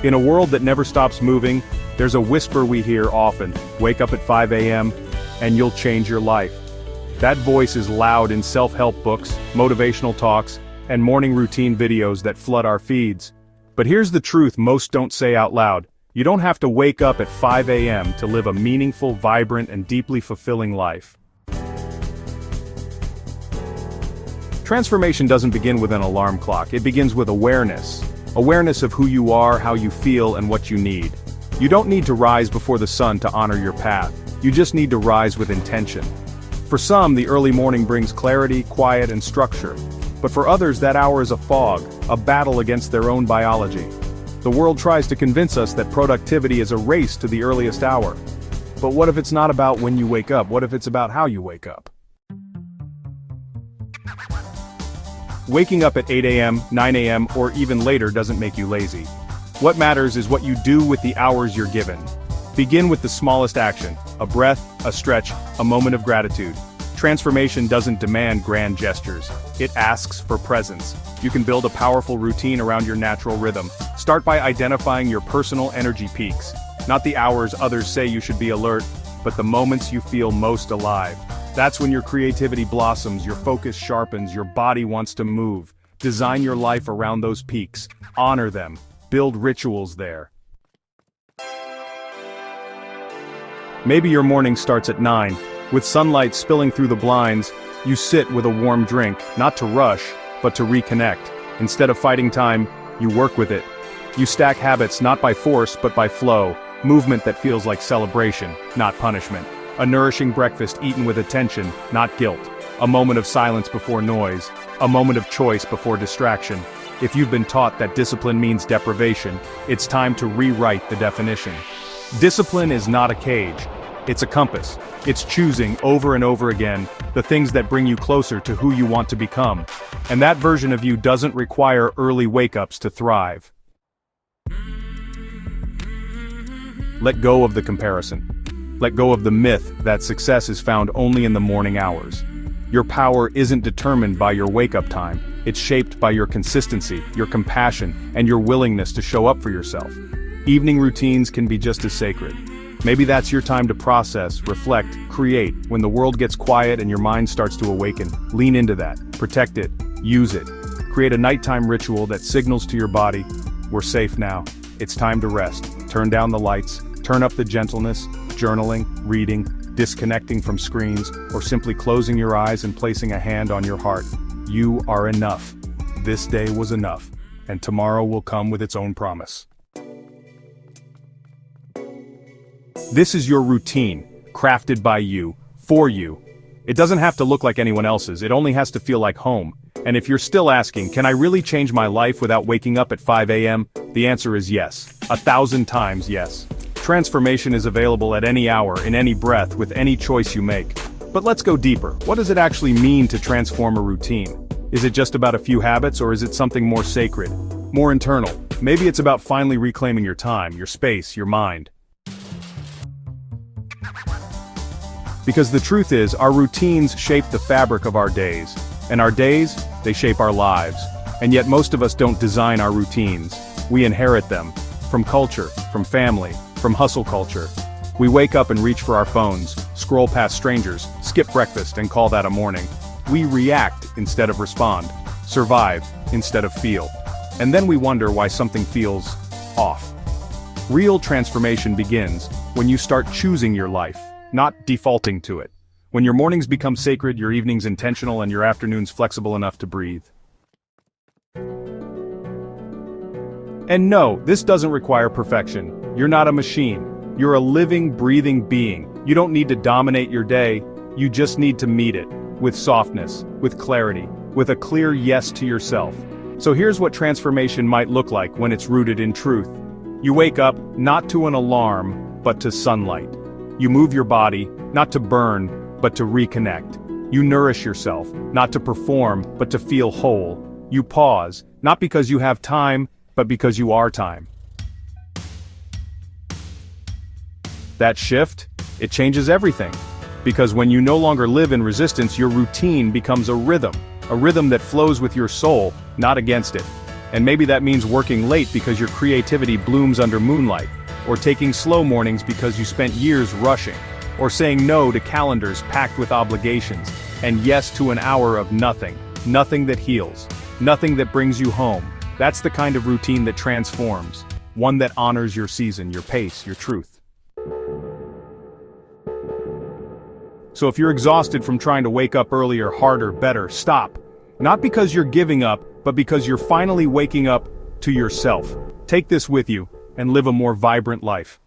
In a world that never stops moving, there's a whisper we hear often: wake up at 5 a.m. and you'll change your life. That voice is loud in self-help books, motivational talks, and morning routine videos that flood our feeds. But here's the truth most don't say out loud: you don't have to wake up at 5 a.m. to live a meaningful, vibrant, and deeply fulfilling life. Transformation doesn't begin with an alarm clock, it begins with awareness. Awareness of who you are, how you feel, and what you need. You don't need to rise before the sun to honor your path. You just need to rise with intention. For some, the early morning brings clarity, quiet, and structure. But for others, that hour is a fog, a battle against their own biology. The world tries to convince us that productivity is a race to the earliest hour. But what if it's not about when you wake up? What if it's about how you wake up? Waking up at 8 a.m., 9 a.m., or even later doesn't make you lazy. What matters is what you do with the hours you're given. Begin with the smallest action: a breath, a stretch, a moment of gratitude. Transformation doesn't demand grand gestures. It asks for presence. You can build a powerful routine around your natural rhythm. Start by identifying your personal energy peaks. Not the hours others say you should be alert, but the moments you feel most alive. That's when your creativity blossoms, your focus sharpens, your body wants to move. Design your life around those peaks. Honor them. Build rituals there. Maybe your morning starts at 9. With sunlight spilling through the blinds, you sit with a warm drink, not to rush, but to reconnect. Instead of fighting time, you work with it. You stack habits not by force but by flow, movement that feels like celebration, not punishment. A nourishing breakfast eaten with attention, not guilt. A moment of silence before noise. A moment of choice before distraction. If you've been taught that discipline means deprivation, it's time to rewrite the definition. Discipline is not a cage. It's a compass. It's choosing over and over again the things that bring you closer to who you want to become. And that version of you doesn't require early wake-ups to thrive. Let go of the comparison. Let go of the myth that success is found only in the morning hours. Your power isn't determined by your wake-up time. It's shaped by your consistency, your compassion, and your willingness to show up for yourself. Evening routines can be just as sacred. Maybe that's your time to process, reflect, create. When the world gets quiet and your mind starts to awaken, lean into that, protect it, use it. Create a nighttime ritual that signals to your body, we're safe now. It's time to rest. Turn down the lights, turn up the gentleness. Journaling, reading, disconnecting from screens, or simply closing your eyes and placing a hand on your heart. You are enough. This day was enough, and tomorrow will come with its own promise. This is your routine, crafted by you, for you. It doesn't have to look like anyone else's, it only has to feel like home. And if you're still asking, can I really change my life without waking up at 5 a.m.? The answer is yes. 1,000 times yes. Transformation is available at any hour, in any breath, with any choice you make. But let's go deeper. What does it actually mean to transform a routine? Is it just about a few habits, or is it something more sacred, more internal? Maybe it's about finally reclaiming your time, your space, your mind. Because the truth is, our routines shape the fabric of our days. And our days, they shape our lives. And yet most of us don't design our routines. We inherit them. From culture, from family, from hustle culture. We wake up and reach for our phones, scroll past strangers, skip breakfast and call that a morning. We react instead of respond, survive instead of feel. And then we wonder why something feels off. Real transformation begins when you start choosing your life, not defaulting to it. When your mornings become sacred, your evenings intentional, and your afternoons flexible enough to breathe. And no, this doesn't require perfection. You're not a machine. You're a living, breathing being. You don't need to dominate your day. You just need to meet it. With softness, with clarity, with a clear yes to yourself. So here's what transformation might look like when it's rooted in truth. You wake up, not to an alarm, but to sunlight. You move your body, not to burn, but to reconnect. You nourish yourself, not to perform, but to feel whole. You pause, not because you have time, but because you are time. That shift, it changes everything. Because when you no longer live in resistance, your routine becomes a rhythm that flows with your soul, not against it. And maybe that means working late because your creativity blooms under moonlight, or taking slow mornings because you spent years rushing, or saying no to calendars packed with obligations, and yes to an hour of nothing, nothing that heals, nothing that brings you home. That's the kind of routine that transforms, one that honors your season, your pace, your truth. So if you're exhausted from trying to wake up earlier, harder, better, stop. Not because you're giving up, but because you're finally waking up to yourself. Take this with you, and live a more vibrant life.